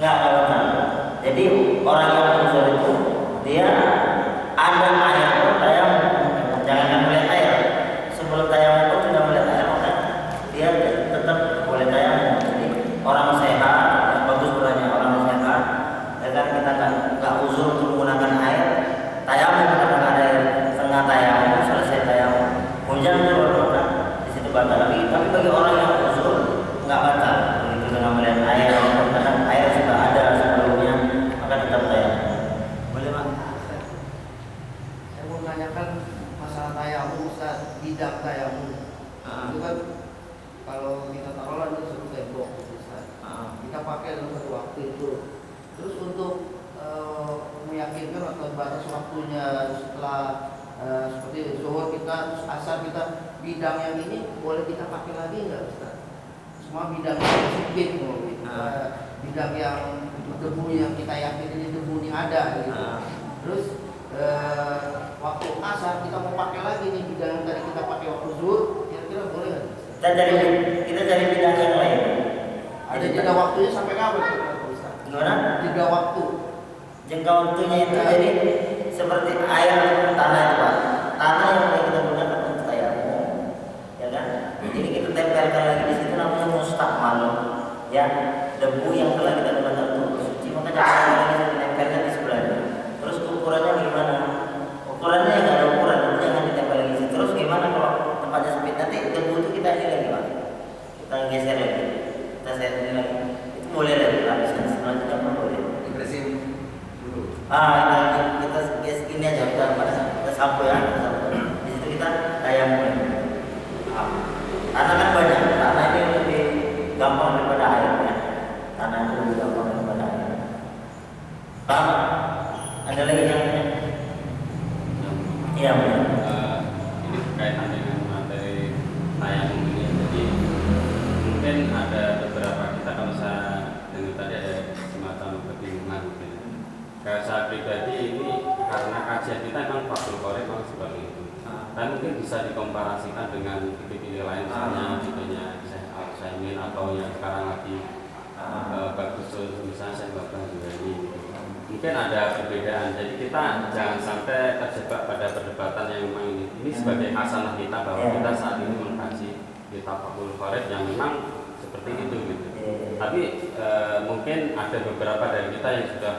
nggak benar. Jadi orang yang uzur itu dia ada air pun tayamum, jangan melihat air. Sebelum tayamum pun sudah melihat air, maka dia tetap boleh tayamum. Jadi orang sehat, yang bagus beranya orang sehat, ya kan kita nggak uzur untuk menggunakan air, tayamum karena ada air, setengah tayamum, selesai tayamum, hujan turun maka di situ batal lagi. Tapi bagi orang yang uzur nggak batal, begitu dengan melihat air, walaupun kadang air sudah ada sebelumnya, maka tetap tayamum. Boleh Pak? Saya mau menanyakan masalah tayamum, Ustaz, bidang tayamum. Itu kan kalau kita taruhlah ini satu tembok, Ustaz. Kita pakai dalam satu waktu itu. Terus untuk meyakinkan atau batas waktunya setelah seperti zuhur kita, terus asar kita, bidang yang ini boleh kita pakai lagi nggak, Ustaz? Semua bidang yang sedikit, bidang yang debu yang kita yakin ini debu ini ada, gitu. Terus waktu asar kita mau pakai lagi nih bidang yang tadi kita pakai waktu zuhur, kira-kira boleh nggak? Kita cari bidang yang lain. Ada jeda waktunya sampai kapan, Ustaz? Gimana? Jeda waktu. Jangka waktunya itu jadi seperti air tanah itu Pak. Tanah yang kita gunakan untuk tayamum, ya kan? Jadi kita tempelkan lagi di situ namanya mustakmal, ya, debu yang telah kita gunakan untuk bersuci, maka jangan lagi ditempelkan di sebelahnya. Terus ukurannya gimana? Ukurannya yang nggak ada ukuran, jangan ditempel lagi. Terus gimana kalau tempatnya sempit? Nanti debu itu kita ini lagi Pak, kita geser lagi, kita set ini lagi. Itu boleh lagi, lapisan selanjutnya pun boleh. Dibersihin dulu. Kita ini aja kita sampo ya. Di situ kita tayamum. Tanah kan banyak, tanah ini lebih gampang daripada air ya. Tanah itu lebih gampang daripada air. Paham? Ada lagi yang iya benar. Ini berkaitan dengan materi tayamum ini. Jadi mungkin ada beberapa kita kalau saya dengar tadi ada semacam kebingungan gitu. Kayak saya pribadi ini karena kajian kita memang Fathul Qorib memang seperti itu. Dan mungkin bisa dikomparasikan dengan video-video lain, misalnya videonya Al-Saimin atau yang sekarang lagi bagus misalnya saya bakal juga ini. Mungkin ada perbedaan. Jadi kita jangan sampai terjebak pada perdebatan yang memang ini sebagai hasanah kita bahwa kita saat ini mengkaji kitab Fathul Qorib yang memang seperti itu gitu. Tapi mungkin ada beberapa dari kita yang sudah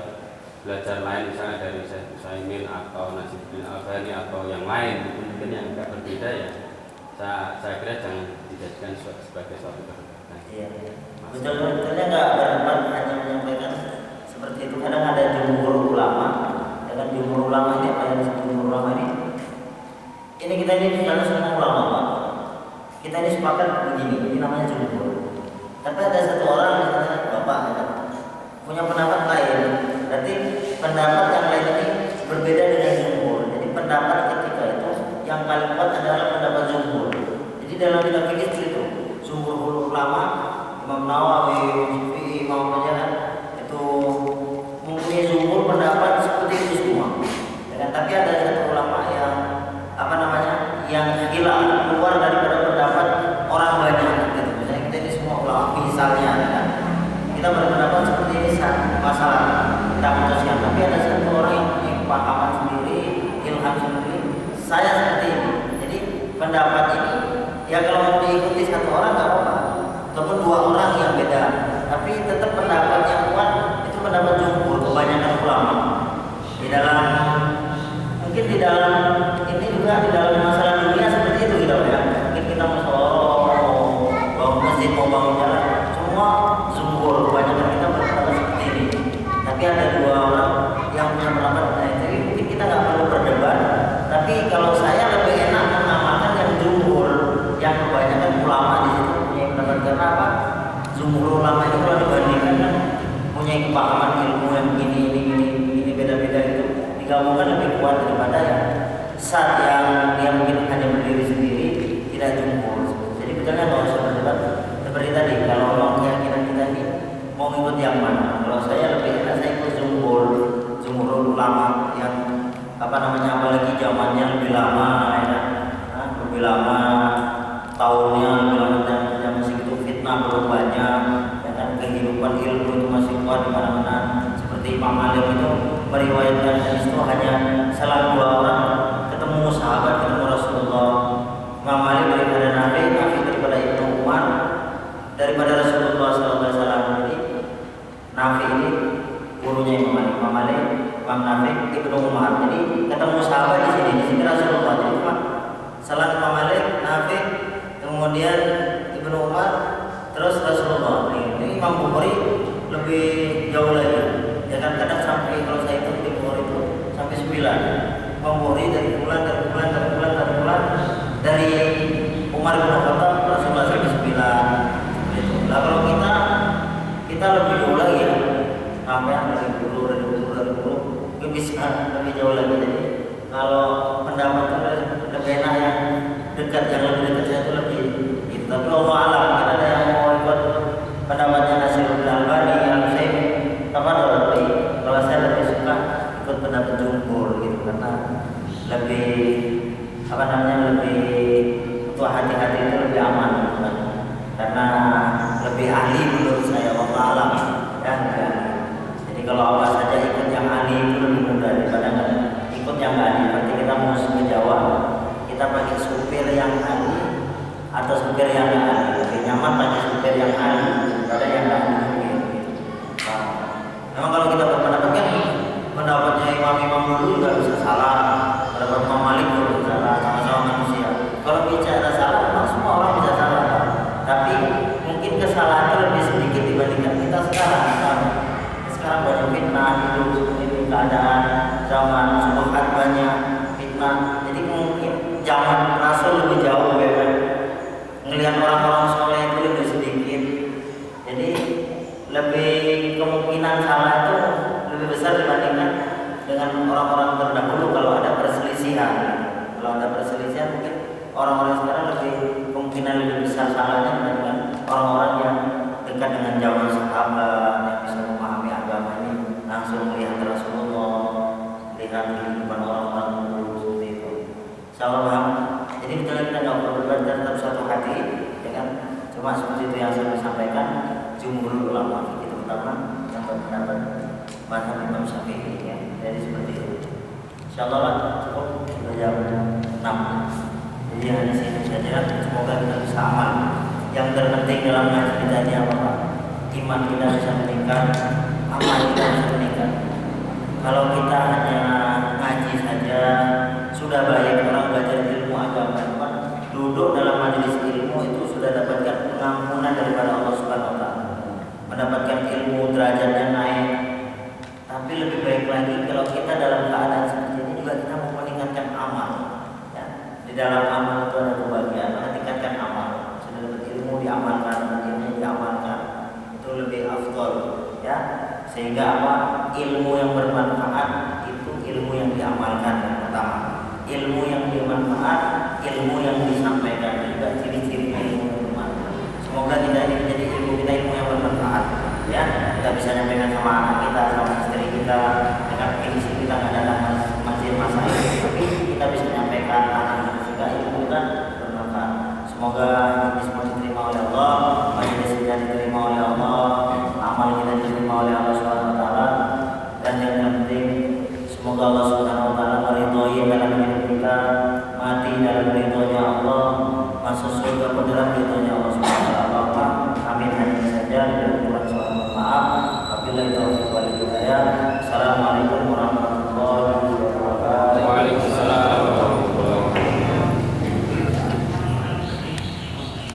belajar lain, misalnya dari Syekh Utsaimin atau Nasiruddin Albani atau yang lain, mungkin yang agak berbeda ya. Saya kira jangan dijadikan sebagai suatu perdebatan. Iya. Betul-betulnya nggak berdebat, hanya menyampaikan seperti itu. Kadang ada jumhur ulama, dengan jumhur ulama ini apa yang disebut jumhur ulama ini? Ini kita ini dalam semua ulama Pak. Kita ini sepakat begini, ini namanya jumhur. Tapi ada satu orang misalnya bapak ya, punya pendapat lain. Berarti pendapat yang lain ini berbeda dengan jumhur. Jadi pendapat ketika itu yang paling kuat adalah pendapat jumhur. Jadi dalam bidang fikih itu jumhur ulama, Imam Nawawi, Imam Mujahid itu mempunyai jumhur pendapat seperti itu semua. Ya, tapi ada satu ulama yang yang hilang keluar daripada pendapat orang banyak. Gitu. Misalnya kita ini semua ulama, misalnya kan kita berpendapat seperti ini masalah kita putuskan, tapi ada satu orang yang pahaman sendiri, ilham sendiri, saya seperti ini. Jadi pendapat ini ya kalau diikuti satu orang nggak apa-apa, ataupun dua orang yang beda, tapi tetap pendapat yang kuat itu pendapat jumhur, kebanyakan ulama. Mungkin di dalam ini juga di dalam masalah dunia seperti itu gitu ya. Mungkin kita mau bangun masjid, mau bangun jalan, semua jumhur, kebanyakan kita berpendapat seperti ini. Tapi ada dua orang yang punya pendapat lain. Jadi mungkin kita nggak perlu berdebat. Tapi kalau saya lebih enak mengamalkan yang jumhur, yang kebanyakan ulama di situ punya pendapat. Karena apa? Jumhur ulama itu kalau dibandingkan kan punya kepahaman ilmu yang ini beda-beda itu digabungkan lebih kuat daripada saat yang mungkin hanya berdiri sendiri tidak jumhur. Jadi betulnya nggak usah berdebat seperti tadi. Kalau memang keyakinan kita ini mau ikut yang mana? Kalau saya lebih enak saya ikut jumhur ulama yang apalagi zamannya lebih lama ya, lebih lama tahunnya, lebih lama yang masih itu fitnah belum banyak, ya kan, kehidupan ilmu itu masih kuat di mana-mana. meriwayatkan hadis itu hanya salah 2 orang ketemu sahabat, ketemu Rasulullah. Imam Malik daripada Nafi daripada Ibnu Umar, daripada Rasulullah SAW. Jadi Nafi ini gurunya Imam Malik, Imam Nafi, Ibnu Umar. Jadi ketemu sahabat di sini Rasulullah. Jadi salah Imam Malik, Nafi, kemudian Ibnu Umar, terus Rasulullah. Ini Imam Bukhari lebih jauh lagi. Ya kan kadang sampai kalau saya hitung di Bukhari itu sampai 9. Imam Bukhari dari bulan dari Umar bin Khattab Rasulullah sampai 9. Gitu. Nah kalau kita lebih jauh lagi ya, sampai dari guru mungkin bisa lebih jauh lagi. Jadi kalau pendapat itu lebih enak yang dekat, yang lebih dekat saya itu lebih gitu. Tapi Allah alam, mungkin ada yang mau ikut pendapatnya Nasirul Albani yang saya kalau saya lebih suka ikut pendapat jumhur gitu, karena lebih lebih untuk hati-hati itu lebih aman kan? Karena lebih ahli menurut saya, Allah alam ya. Jadi kalau apa saja ikut yang ahli itu lebih mudah daripada ikut yang ahli. Berarti kita mau ke Jawa, kita pakai supir yang ahli atau supir yang ahli. Lebih nyaman pakai supir yang ahli daripada yang ahli. Memang kalau kita berpendapat kan pendapatnya imam-imam dulu juga bisa salah, pendapat Imam Malik juga bisa salah, sama-sama manusia. Kalau bicara salah, memang semua orang bisa salah. Tapi mungkin kesalahan itu lebih sedikit dibandingkan kita sekarang. Sekarang banyak fitnah, hidup seperti keadaan zaman subhat banyak fitnah. Jadi mungkin zaman Rasul lebih jauh ya kan. Ngelihat orang-orang soleh itu lebih sedikit. Jadi lebih kemungkinan salah itu lebih besar dibandingkan dengan orang-orang terdahulu. Kalau ada perselisihan mungkin orang-orang sekarang lebih kemungkinan lebih besar salahnya dibandingkan orang-orang yang dekat dengan zaman sahabat, yang bisa memahami agama ini langsung melihat Rasulullah, lihat kehidupan orang-orang dulu seperti itu. Insyaallah paham. Jadi kita nggak perlu berdebat, tetap satu hati, ya kan? Cuma seperti itu yang saya sampaikan. Jumhur ulama itu pertama yang berpendapat mazhab Imam Syafi'i ya. Jadi seperti itu. Insyaallah lah cukup sudah jam 6. Jadi hanya sini saja. Semoga kita bisa amal. Yang terpenting dalam ngaji kita ini apa Pak? Iman kita bisa meningkat, amal kita bisa meningkat. Kalau kita hanya ngaji saja sudah baik, orang belajar ilmu agama, Pak, duduk dalam majelis ilmu itu sudah dapatkan pengampunan daripada Allah Subhanahu wa taala. Mendapatkan ilmu, derajatnya naik. Tapi lebih baik lagi kalau kita dalam keadaan seperti ini juga kita mau meningkatkan amal ya. Di dalam amal itu ada kebahagiaan, meningkatkan amal. Sudah dapat ilmu diamalkan, ilmu diamalkan, itu lebih afdol ya. Sehingga apa? Ilmu yang bermanfaat itu ilmu yang diamalkan yang pertama. Ilmu yang bermanfaat, ilmu yang disampaikan, juga ciri-ciri ilmu yang bermanfaat. Semoga kita ini menjadi ilmu yang bermanfaat ya. Kita bisa nyampaikan sama anak kita, sama istri kita, dengan kondisi kita nggak datang masjid masa ini, tapi kita bisa nyampaikan anak kita juga ilmu kita bermanfaat. Semoga ini semua diterima oleh Allah, majelis kita diterima oleh Allah, amal kita diterima oleh Allah Subhanahu wa taala, dan yang penting semoga Allah Subhanahu wa taala meridhoi dalam hidup kita, mati dalam ridhonya Allah, masuk surga pun dalam ridhonya Allah Subhanahu wa taala. Amin. Hanya saja, dan kurang soal maaf. Wabillahi taufiq wal hidayah.